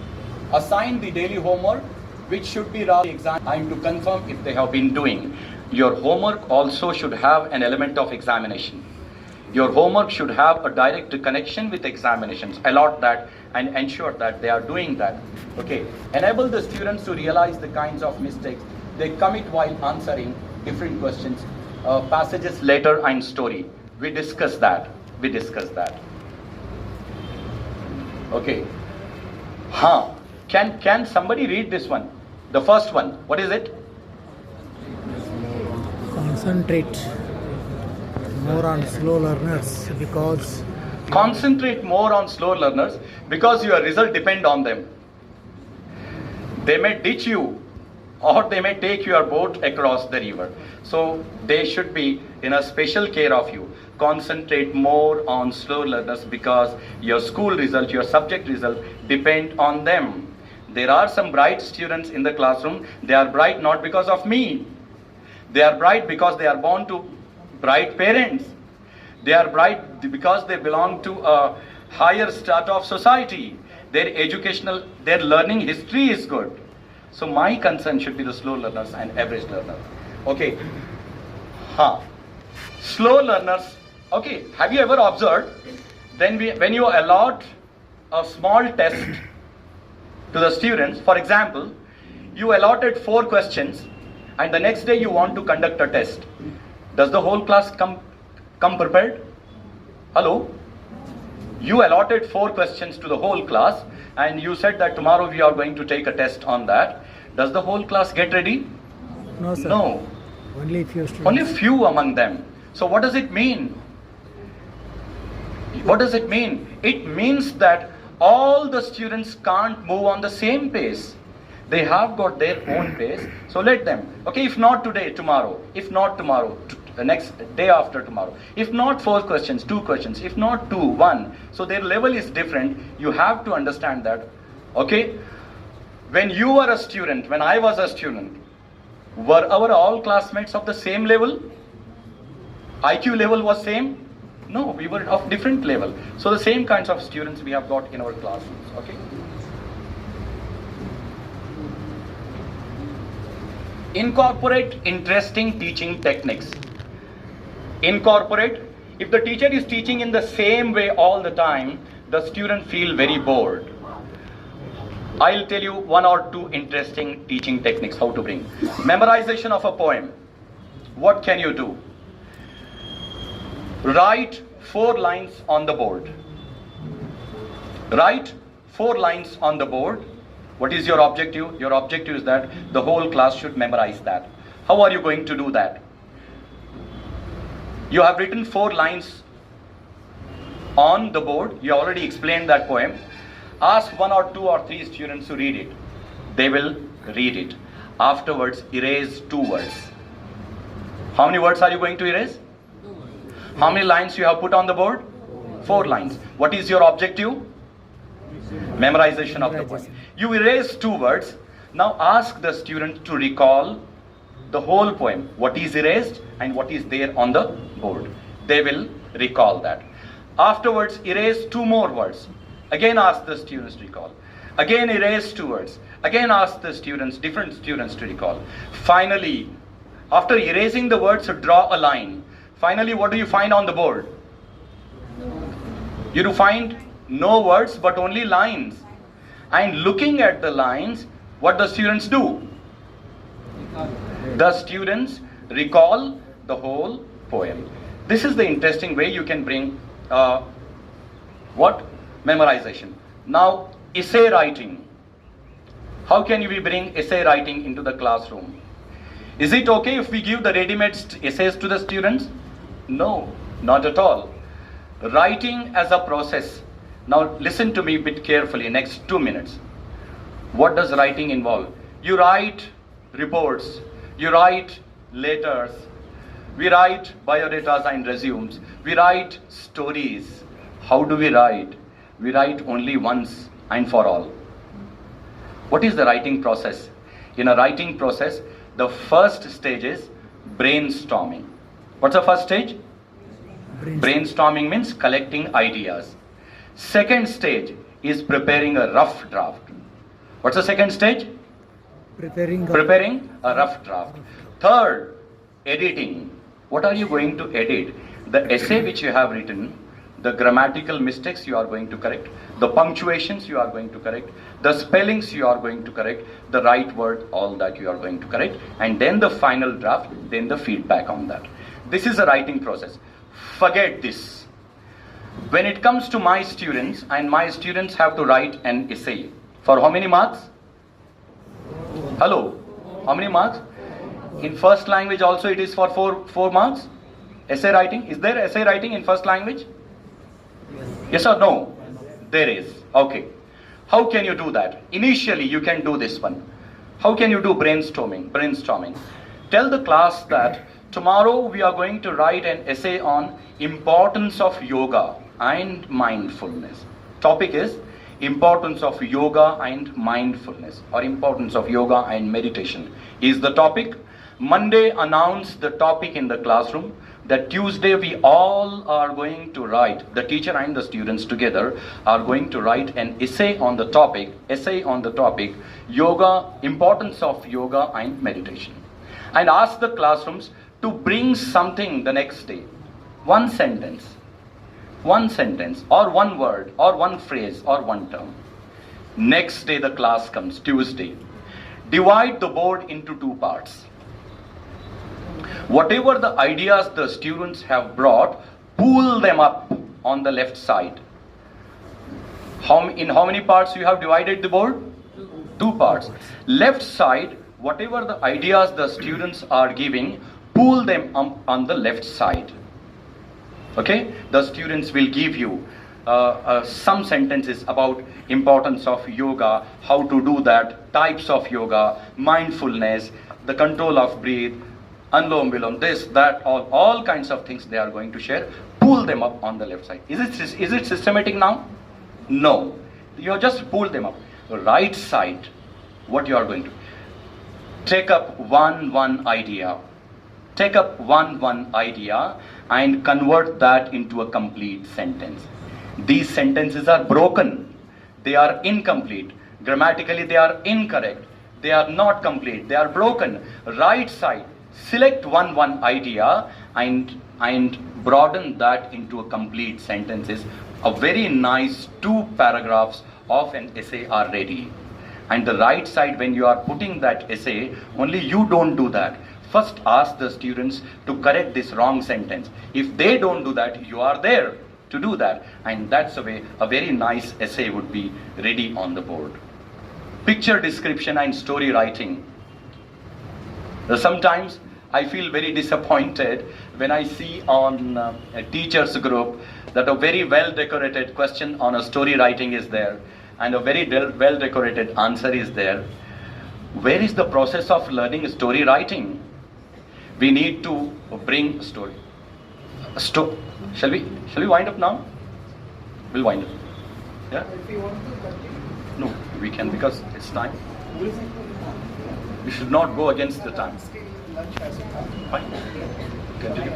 Assign the daily homework which should be rather exam and to confirm if they have been doing. Your homework also should have an element of examination. Your homework should have a direct connection with examinations. Allot that and ensure that they are doing that. Okay. Enable the students to realize the kinds of mistakes they commit while answering different questions, passages, letter and story. We discussed that. Okay. Can somebody read this one? The first one. What is it? concentrate more on slow learners because Concentrate more on slow learners because your result depend on them. They may ditch you or they may take your boat across the river. So they should be in a special care of you. Concentrate more on slow learners because your school result, your subject result depend on them. There are some bright students in the classroom. They are bright not because of me. They are bright because they are born to bright parents. They are bright because they belong to a higher strata of society. Their educational, their learning history is good. So my concern should be the slow learners and average learners. Okay. Slow learners. Okay. Have you ever observed? Then when you allot a small test to the students, for example, you allotted 4 questions and the next day you want to conduct a test. Does the whole class come prepared? Hello? You allotted 4 questions to the whole class and you said that tomorrow we are going to take a test on that. Does the whole class get ready? no sir. No. Only few students. Only few among them. So what does it mean? What does it mean? It means that all the students can't move on the same pace. They have got their own pace. So let them. Okay, if not today, tomorrow. If not tomorrow, the next day after tomorrow. If not 4 questions, 2 questions. If not 2, 1. So their level is different. You have to understand that. Okay? When you were a student, when I was a student, were our all classmates of the same level? IQ level was same? No, we were of different level. So the same kinds of students we have got in our classrooms. Okay? Incorporate interesting teaching techniques. Incorporate. If the teacher is teaching in the same way all the time, the student feel very bored. I'll tell you 1 or 2 interesting teaching techniques how to bring. Memorization of a poem. What can you do? Write 4 lines on the board. Write 4 lines on the board. What is your objective? Your objective is that the whole class should memorize that. How are you going to do that? You have written 4 lines on the board. You already explained that poem. Ask 1 or 2 or 3 students to read it. They will read it. Afterwards, erase 2 words. How many words are you going to erase? How many lines you have put on the board? 4 lines. What is your objective? Memorization of the poem. You erase 2 words. Now ask the student to recall the whole poem. What is erased and what is there on the board. They will recall that. Afterwards, erase 2 more words. Again ask the students to recall. Again erase 2 words. Again ask the students, different students to recall. Finally, after erasing the words, draw a line. Finally, what do you find on the board? You do find no words but only lines. And looking at the lines, what the students do? The students recall the whole poem. This is the interesting way you can bring memorization. Now, essay writing. How can we bring essay writing into the classroom? Is it okay if we give the ready-made essays to the students? No, not at all. Writing as a process. Now listen to me a bit carefully, next 2 minutes. What does writing involve? You write reports, you write letters, we write biodatas and resumes, we write stories. How do we write? We write only once and for all. What is the writing process? In a writing process, the first stage is brainstorming. What's the first stage? Brainstorming means collecting ideas. Second stage is preparing a rough draft. What's the second stage? Preparing a rough draft. Third, editing. What are you going to edit? The essay which you have written, the grammatical mistakes you are going to correct, the punctuations you are going to correct, the spellings you are going to correct, the right word, all that you are going to correct, and then the final draft, then the feedback on that. This is a writing process. Forget this. When it comes to my students, and my students have to write an essay, for how many marks? Hello? How many marks? In first language also it is for 4 marks. Essay writing. Is there essay writing in first language? Yes or no? There is. Okay. How can you do that? Initially you can do this one. How can you do brainstorming? Tell the class that tomorrow we are going to write an essay on importance of yoga and mindfulness. Topic is importance of yoga and mindfulness, or importance of yoga and meditation is the topic. Monday announce the topic in the classroom. That Tuesday we all are going to write, the teacher and the students together are going to write an essay on the topic, yoga, importance of yoga and meditation. And ask the classrooms to bring something the next day. One sentence or one word or one phrase or one term. Next day the class comes, Tuesday. Divide the board into 2 parts. Whatever the ideas the students have brought, pull them up on the left side. In how many parts you have divided the board? 2 parts. Left side, whatever the ideas the students are giving, pull them up on the left side. Okay? The students will give you some sentences about importance of yoga, how to do that, types of yoga, mindfulness, the control of breath, Anulom Vilom, this, that, all kinds of things they are going to share. Pull them up on the left side. Is it systematic now? No. You just pull them up. The right side, what you are going to take up one idea. Take up one idea and convert that into a complete sentence. These sentences are broken. They are incomplete. Grammatically they are incorrect. They are not complete. They are broken. Right side. Select one idea and broaden that into a complete sentences. A very nice 2 paragraphs of an essay are ready. And the right side, when you are putting that essay, only you don't do that. First ask the students to correct this wrong sentence. If they don't do that, you are there to do that. And that's the way a very nice essay would be ready on the board. Picture description and story writing. Sometimes I feel very disappointed when I see on a teacher's group that a very well decorated question on a story writing is there and a very well decorated answer is there. Where is the process of learning story writing? We need to bring a story. Shall we wind up now? We'll wind up. Yeah? No, we can because it's time. We should not go against the time. Fine. Continue.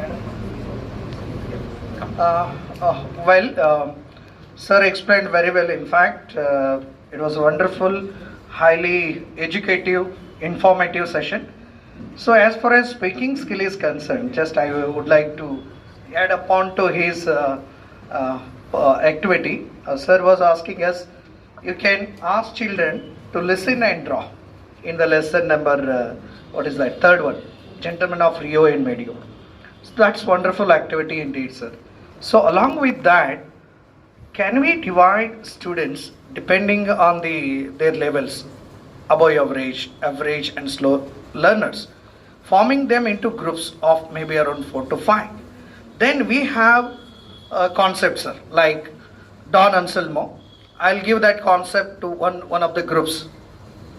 Sir explained very well. In fact, it was a wonderful, highly educative, informative session. So as far as speaking skill is concerned, just I would like to add upon to his activity. Sir was asking us, you can ask children to listen and draw in the lesson number, what is that, 3rd one, Gentlemen of Rio and Medio. So that's wonderful activity indeed, sir. So along with that, can we divide students depending on their levels, above average and slow learners, forming them into groups of maybe around 4 to 5. Then we have concepts, sir, like Don Anselmo. I'll give that concept to one of the groups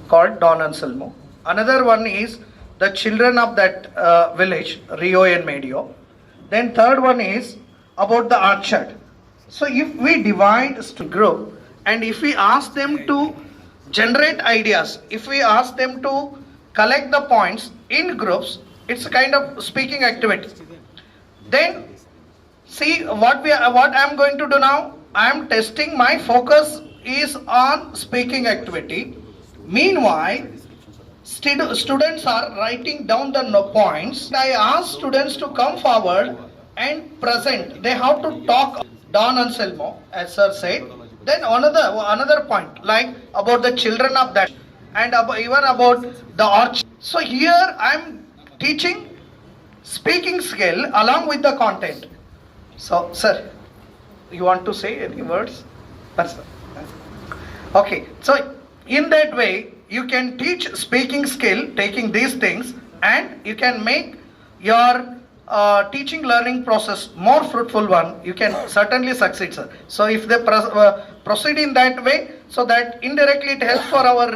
called Don Anselmo. Another one is the children of that village, Rio and Medio. Then third one is about the orchard. So if we divide the group and if we ask them to generate ideas, if we ask them to collect the points in groups, it's a kind of speaking activity. Then see what I'm going to do now. I am testing my focus is on speaking activity. Meanwhile, students are writing down the points. I ask students to come forward and present. They have to talk Don Anselmo, as sir said. Then another point, like about the children of that and even about the orchard. So here I am teaching speaking skill along with the content. So sir, you want to say any words? Yes, okay, so in that way you can teach speaking skill taking these things. and you can make your teaching learning process more fruitful one, you can certainly succeed, sir. So if they proceed in that way, so that indirectly it helps for our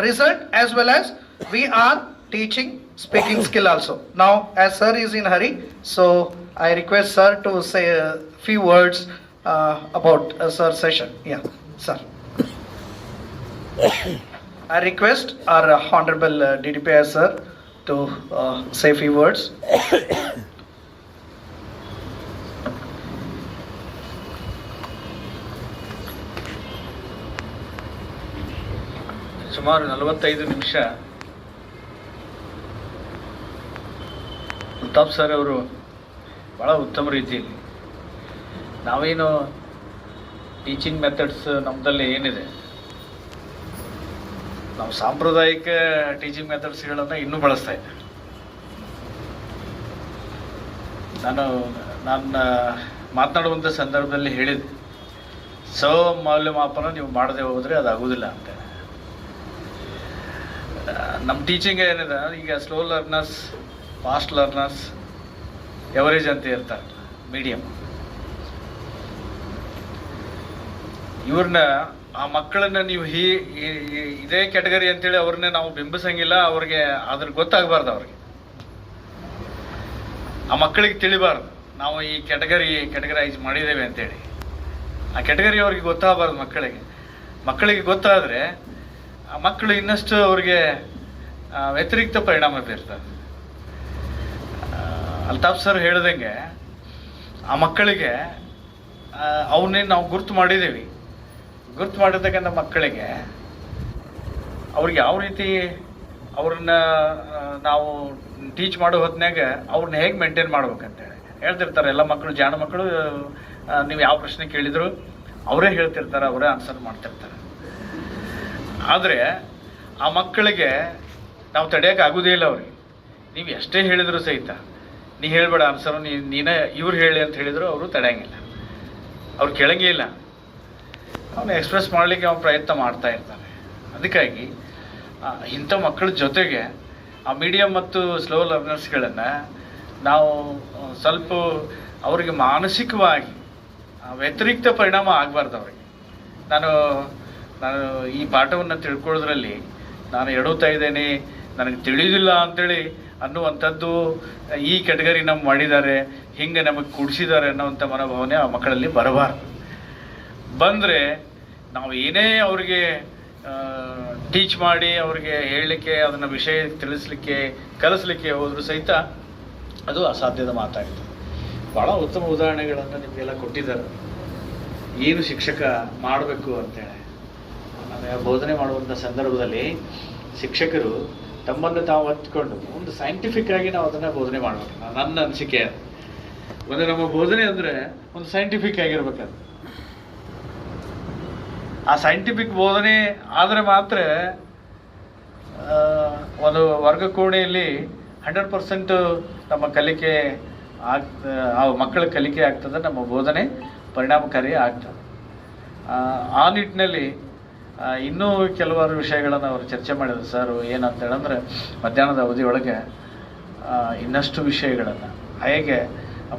result, as well as we are teaching speaking skill also. Now, as sir is in hurry, so I request sir to say a few words about sir's session. Yeah, sir. I request our Honorable DDPI sir to say a few words. ಸುಮಾರು 45 ನಿಮಿಷ Pratap sir ಅವರು ಭಾಳ ಉತ್ತಮ ರೀತಿಯಲ್ಲಿ, ನಾವೇನು teaching methods ನಮ್ಮದಲ್ಲಿ ಏನಿದೆ, ನಾವು ಸಾಂಪ್ರದಾಯಿಕ ಟೀಚಿಂಗ್ ಮೆಥಡ್ಸ್ಗಳನ್ನು ಇನ್ನೂ ಬಳಸ್ತಾ ಇದ್ದೇವೆ. ನಾನು ಮಾತನಾಡುವಂಥ ಸಂದರ್ಭದಲ್ಲಿ ಹೇಳಿದೆ, ಮೌಲ್ಯಮಾಪನ ನೀವು ಮಾಡದೆ ಹೋದರೆ ಅದು ಆಗೋದಿಲ್ಲ ಅಂತ. ನಮ್ಮ ಟೀಚಿಂಗ್ ಏನಿದೆ ಈಗ slow learners, fast learners, average ಅಂತ ಇರ್ತಾರೆ, ಮೀಡಿಯಮ್. ಇವ್ರನ್ನ ಆ ಮಕ್ಕಳನ್ನ ನೀವು ಇದೇ ಕ್ಯಾಟಗರಿ ಅಂತೇಳಿ ಅವ್ರನ್ನೇ ನಾವು ಬಿಂಬಿಸಂಗಿಲ್ಲ. ಅವ್ರಿಗೆ ಅದ್ರ ಗೊತ್ತಾಗಬಾರ್ದು, ಅವ್ರಿಗೆ ಆ ಮಕ್ಕಳಿಗೆ ತಿಳಿಬಾರ್ದು ನಾವು ಈ ಕ್ಯಾಟಗರೈಸ್ ಮಾಡಿದ್ದೇವೆ ಅಂತೇಳಿ. ಆ ಕ್ಯಾಟಗರಿ ಅವ್ರಿಗೆ ಗೊತ್ತಾಗಬಾರ್ದು. ಮಕ್ಕಳಿಗೆ ಗೊತ್ತಾದರೆ ಆ ಮಕ್ಕಳು ಇನ್ನಷ್ಟು ಅವ್ರಿಗೆ ವ್ಯತಿರಿಕ್ತ ಪರಿಣಾಮ ಬೀರ್ತದೆ. ಅಲ್ತಾಫ್ ಸರ್ ಹೇಳ್ದಂಗೆ ಆ ಮಕ್ಕಳಿಗೆ ಅವನ್ನೇ ನಾವು ಗುರ್ತು ಮಾಡಿದ್ದೀವಿ. ಗುರ್ತು ಮಾಡಿರ್ತಕ್ಕಂಥ ಮಕ್ಕಳಿಗೆ ಅವ್ರಿಗೆ ಯಾವ ರೀತಿ ಅವ್ರನ್ನ ನಾವು ಟೀಚ್ ಮಾಡೋ ಹೊತ್ನಾಗ ಅವ್ರನ್ನ ಹೇಗೆ ಮೇಂಟೈನ್ ಮಾಡ್ಬೇಕಂತೇಳಿ ಹೇಳ್ತಿರ್ತಾರೆ. ಎಲ್ಲ ಮಕ್ಕಳು, ಜಾಣ ಮಕ್ಕಳು, ನೀವು ಯಾವ ಪ್ರಶ್ನೆ ಕೇಳಿದ್ರು ಅವರೇ ಹೇಳ್ತಿರ್ತಾರೆ, ಅವರೇ ಆನ್ಸರ್ ಮಾಡ್ತಿರ್ತಾರೆ. ಆದರೆ ಆ ಮಕ್ಕಳಿಗೆ ನಾವು ತಡೆಯೋಕೆ ಆಗೋದೇ ಇಲ್ಲ. ಅವ್ರಿಗೆ ನೀವು ಎಷ್ಟೇ ಹೇಳಿದ್ರು ಸಹಿತ, ನೀ ಹೇಳಬೇಡ ಆನ್ಸರು, ನೀನೇ ಇವ್ರು ಹೇಳಿ ಅಂತ ಹೇಳಿದ್ರು ಅವರು ತಡೆಯಂಗಿಲ್ಲ, ಅವ್ರು ಕೇಳಂಗೇ ಇಲ್ಲ. ಅವನು ಎಕ್ಸ್ಪ್ರೆಸ್ ಮಾಡಲಿಕ್ಕೆ ಅವನು ಪ್ರಯತ್ನ ಮಾಡ್ತಾ ಇರ್ತಾನೆ. ಅದಕ್ಕಾಗಿ ಇಂಥ ಮಕ್ಕಳ ಜೊತೆಗೆ ಆ ಮೀಡಿಯಮ್ ಮತ್ತು ಸ್ಲೋ ಲರ್ನರ್ಸ್ಗಳನ್ನು ನಾವು ಸ್ವಲ್ಪ ಅವರಿಗೆ ಮಾನಸಿಕವಾಗಿ ವ್ಯತಿರಿಕ್ತ ಪರಿಣಾಮ ಆಗಬಾರ್ದು ಅವರಿಗೆ. ನಾನು ಈ ಪಾಠವನ್ನು ತಿಳ್ಕೊಳ್ಳೋದ್ರಲ್ಲಿ ನಾನು ಎಡುತ್ತಾ ಇದ್ದೇನೆ, ನನಗೆ ತಿಳಿದಿಲ್ಲ ಅಂಥೇಳಿ ಅನ್ನುವಂಥದ್ದು ಈ ಕ್ಯಾಟಗರಿ ನಮ್ಗೆ ಮಾಡಿದ್ದಾರೆ, ಹಿಂಗೆ ನಮಗೆ ಕೂಡಿಸಿದ್ದಾರೆ ಅನ್ನೋವಂಥ ಮನೋಭಾವನೆ ಆ ಮಕ್ಕಳಲ್ಲಿ ಬರಬಾರ್ದು. ಬಂದರೆ ನಾವು ಏನೇ ಅವ್ರಿಗೆ ಟೀಚ್ ಮಾಡಿ ಅವ್ರಿಗೆ ಹೇಳಲಿಕ್ಕೆ, ಅದನ್ನು ವಿಷಯ ತಿಳಿಸ್ಲಿಕ್ಕೆ, ಕಲಿಸ್ಲಿಕ್ಕೆ ಹೋದರೂ ಸಹಿತ ಅದು ಅಸಾಧ್ಯದ ಮಾತಾಗಿದೆ. ಭಾಳ ಉತ್ತಮ ಉದಾಹರಣೆಗಳನ್ನು ನಿಮಗೆಲ್ಲ ಕೊಟ್ಟಿದ್ದಾರೆ, ಏನು ಶಿಕ್ಷಕ ಮಾಡಬೇಕು ಅಂತೇಳಿ. ನಾನು ಬೋಧನೆ ಮಾಡುವಂಥ ಸಂದರ್ಭದಲ್ಲಿ ಶಿಕ್ಷಕರು ತಮ್ಮನ್ನು ತಾವು ಹತ್ಕೊಂಡು ಒಂದು ಸೈಂಟಿಫಿಕ್ ಆಗಿ ನಾವು ಅದನ್ನು ಬೋಧನೆ ಮಾಡಬೇಕು. ನನ್ನ ಅನಿಸಿಕೆ ಒಂದು ನಮ್ಮ ಬೋಧನೆ ಅಂದರೆ ಒಂದು ಸೈಂಟಿಫಿಕ್ ಆಗಿರ್ಬೇಕದು. ಆ ಸೈಂಟಿಫಿಕ್ ಬೋಧನೆ ಆದರೆ ಮಾತ್ರ ಒಂದು ವರ್ಗ ಕೋಣೆಯಲ್ಲಿ 100% ನಮ್ಮ ಕಲಿಕೆ ಆ ಮಕ್ಕಳ ಕಲಿಕೆ ಆಗ್ತದೆ, ನಮ್ಮ ಬೋಧನೆ ಪರಿಣಾಮಕಾರಿ ಆಗ್ತದೆ. ಆ ನಿಟ್ಟಿನಲ್ಲಿ ಇನ್ನೂ ಕೆಲವಾರು ವಿಷಯಗಳನ್ನು ಅವರು ಚರ್ಚೆ ಮಾಡಿದ್ರು ಸರ್. ಏನಂತ ಹೇಳಿದ್ರೆ ಮಧ್ಯಾಹ್ನದ ಅವಧಿಯೊಳಗೆ ಇನ್ನಷ್ಟು ವಿಷಯಗಳನ್ನು ಹೇಗೆ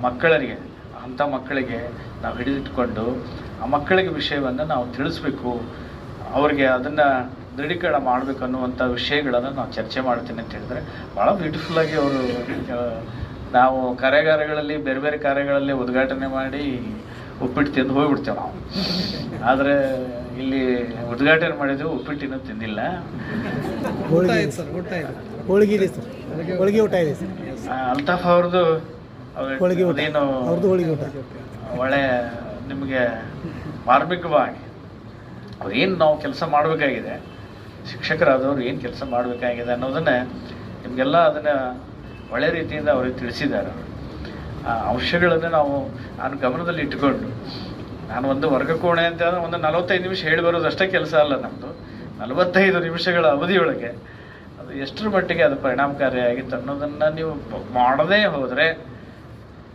ಮಕ್ಕಳಿಗೆ, ಅಂಥ ಮಕ್ಕಳಿಗೆ ನಾವು ಹಿಡಿದಿಟ್ಕೊಂಡು ಆ ಮಕ್ಕಳಿಗೆ ವಿಷಯವನ್ನು ನಾವು ತಿಳಿಸ್ಬೇಕು, ಅವ್ರಿಗೆ ಅದನ್ನು ದೃಢೀಕರಣ ಮಾಡಬೇಕು ಅನ್ನುವಂಥ ವಿಷಯಗಳನ್ನು ನಾವು ಚರ್ಚೆ ಮಾಡ್ತೀನಿ ಅಂತ ಹೇಳಿದ್ರೆ ಭಾಳ ಬ್ಯೂಟಿಫುಲ್ಲಾಗಿ ಅವರು, ನಾವು ಕಾರ್ಯಾಗಾರಗಳಲ್ಲಿ ಬೇರೆ ಬೇರೆ ಕಾರ್ಯಗಳಲ್ಲಿ ಉದ್ಘಾಟನೆ ಮಾಡಿ ಉಪ್ಪಿಟ್ಟು ತಿಂದು ಹೋಗ್ಬಿಡ್ತೇವೆ ನಾವು. ಆದರೆ ಇಲ್ಲಿ ಉದ್ಘಾಟನೆ ಮಾಡಿದ್ದೆವು, ಉಪ್ಪಿಟ್ಟಿನೂ ತಿಂದಿಲ್ಲ. ಅಲ್ತಾಫ್ ಅವ್ರದ್ದು ಅದೇನು ಒಳ್ಳೆ ನಿಮಗೆ ಮಾರ್ಮಿಕವಾಗಿ ಅವ್ರೇನು ನಾವು ಕೆಲಸ ಮಾಡಬೇಕಾಗಿದೆ, ಶಿಕ್ಷಕರಾದವ್ರು ಏನು ಕೆಲಸ ಮಾಡಬೇಕಾಗಿದೆ ಅನ್ನೋದನ್ನು ನಿಮಗೆಲ್ಲ ಅದನ್ನು ಒಳ್ಳೆ ರೀತಿಯಿಂದ ಅವ್ರಿಗೆ ತಿಳಿಸಿದ್ದಾರೆ. ಆ ಅಂಶಗಳನ್ನು ನಾನು ಗಮನದಲ್ಲಿ ಇಟ್ಟುಕೊಂಡು, ನಾನು ಒಂದು ವರ್ಗ ಕೋಣೆ ಅಂತ ಒಂದು 45 ನಿಮಿಷ ಹೇಳಿ ಬರೋದು ಅಷ್ಟೇ ಕೆಲಸ ಅಲ್ಲ ನಮ್ಮದು. 45 ನಿಮಿಷಗಳ ಅವಧಿಯೊಳಗೆ ಅದು ಎಷ್ಟರ ಮಟ್ಟಿಗೆ ಅದು ಪರಿಣಾಮಕಾರಿಯಾಗಿತ್ತು ಅನ್ನೋದನ್ನು ನೀವು ಮಾಡದೇ ಹೋದರೆ,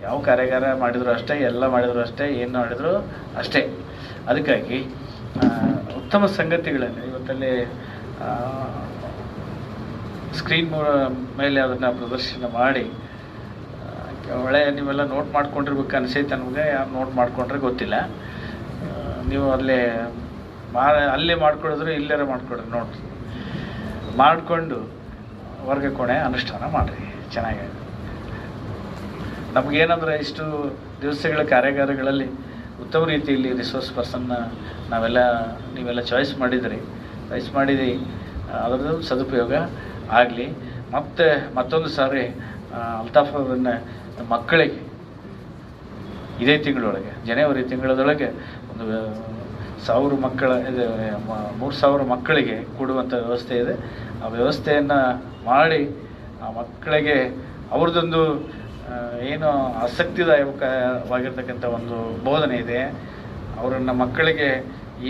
ಯಾವ ಕಾರ್ಯಾಗಾರ ಮಾಡಿದ್ರು ಅಷ್ಟೇ, ಎಲ್ಲ ಮಾಡಿದ್ರು ಅಷ್ಟೇ, ಏನು ಮಾಡಿದ್ರು ಅಷ್ಟೇ. ಅದಕ್ಕಾಗಿ ಉತ್ತಮ ಸಂಗತಿಗಳನ್ನು ಇವತ್ತಲ್ಲಿ ಸ್ಕ್ರೀನ್ ಮೇಲೆ ಅದನ್ನು ಪ್ರದರ್ಶನ ಮಾಡಿ ಒಳ್ಳೆ ನೀವೆಲ್ಲ ನೋಟ್ ಮಾಡ್ಕೊಂಡಿರ್ಬೇಕು ಅನಿಸೈತೆ ನಮಗೆ. ಯಾರು ನೋಟ್ ಮಾಡ್ಕೊಂಡ್ರೆ ಗೊತ್ತಿಲ್ಲ. ನೀವು ಅಲ್ಲೇ ಮಾಡ್ಕೊಡಿದ್ರೆ ಇಲ್ಲೇ ಮಾಡ್ಕೊಡ್ರಿ, ನೋಟ್ ಮಾಡಿಕೊಂಡು ವರ್ಗ ಕೋಣೆ ಅನುಷ್ಠಾನ ಮಾಡಿರಿ. ಚೆನ್ನಾಗಿ ನಮಗೇನಂದ್ರೆ ಇಷ್ಟು ದಿವಸಗಳ ಕಾರ್ಯಾಗಾರಗಳಲ್ಲಿ ಉತ್ತಮ ರೀತಿಯಲ್ಲಿ ರಿಸೋರ್ಸ್ ಪರ್ಸನ್ನ ನೀವೆಲ್ಲ ಚಾಯ್ಸ್ ಮಾಡಿದ್ರಿ. ಅದರದ್ದು ಸದುಪಯೋಗ ಆಗಲಿ. ಮತ್ತೊಂದು ಸಾರಿ ಅಲ್ತಾಫ್ ಅವರನ್ನ ಮಕ್ಕಳಿಗೆ ಇದೇ ತಿಂಗಳೊಳಗೆ, ಜನವರಿ ತಿಂಗಳದೊಳಗೆ ಒಂದು 1000 ಮಕ್ಕಳ 3000 ಮಕ್ಕಳಿಗೆ ಕೊಡುವಂಥ ವ್ಯವಸ್ಥೆ ಇದೆ. ಆ ವ್ಯವಸ್ಥೆಯನ್ನು ಮಾಡಿ ಆ ಮಕ್ಕಳಿಗೆ ಅವ್ರದ್ದೊಂದು ಏನು ಆಸಕ್ತಿದಾಯಕವಾಗಿರ್ತಕ್ಕಂಥ ಒಂದು ಬೋಧನೆ ಇದೆ. ಅವರನ್ನು ಮಕ್ಕಳಿಗೆ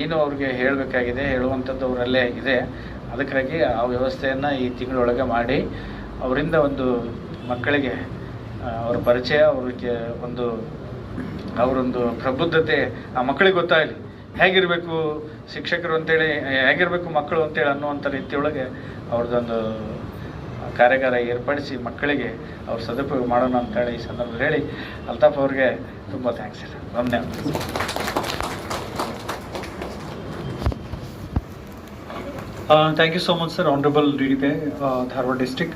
ಏನು ಅವ್ರಿಗೆ ಹೇಳಬೇಕಾಗಿದೆ ಹೇಳುವಂಥದ್ದು ಅವರಲ್ಲೇ ಇದೆ. ಅದಕ್ಕಾಗಿ ಆ ವ್ಯವಸ್ಥೆಯನ್ನು ಈ ತಿಂಗಳೊಳಗೆ ಮಾಡಿ ಅವರಿಂದ ಒಂದು ಮಕ್ಕಳಿಗೆ ಅವರ ಪರಿಚಯ, ಅವ್ರಿಗೆ ಅವರೊಂದು ಪ್ರಬುದ್ಧತೆ ಆ ಮಕ್ಕಳಿಗೆ ಗೊತ್ತಾಗಲಿ. ಹೇಗಿರಬೇಕು ಶಿಕ್ಷಕರು ಅಂತೇಳಿ, ಹೇಗಿರಬೇಕು ಮಕ್ಕಳು ಅಂತೇಳಿ ಅನ್ನುವಂಥ ರೀತಿಯೊಳಗೆ ಅವ್ರದ್ದೊಂದು ಕಾರ್ಯಾಗಾರ ಏರ್ಪಡಿಸಿ ಮಕ್ಕಳಿಗೆ ಅವ್ರ ಸದುಪಯೋಗ ಮಾಡೋಣ ಅಂತೇಳಿ ಈ ಸಂದರ್ಭದಲ್ಲಿ ಹೇಳಿ ಅಲ್ತಾಫ್ ಅವ್ರಿಗೆ ತುಂಬ ಥ್ಯಾಂಕ್ಸ್ ಇದೆ. ಧನ್ಯವಾದ. Thank you so much, sir. Honorable DDPI, Dharwad District.